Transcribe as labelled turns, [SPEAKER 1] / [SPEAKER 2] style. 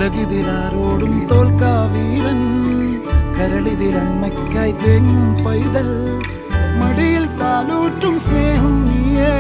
[SPEAKER 1] ഉലകിതിലാരോടും തോൽക്കാ വീരൻ കരളിതിലമ്മയ്ക്കായി തേങ്ങും പൈതൽ മടിയിൽ പാലൂറ്റും സ്നേഹം നീയേ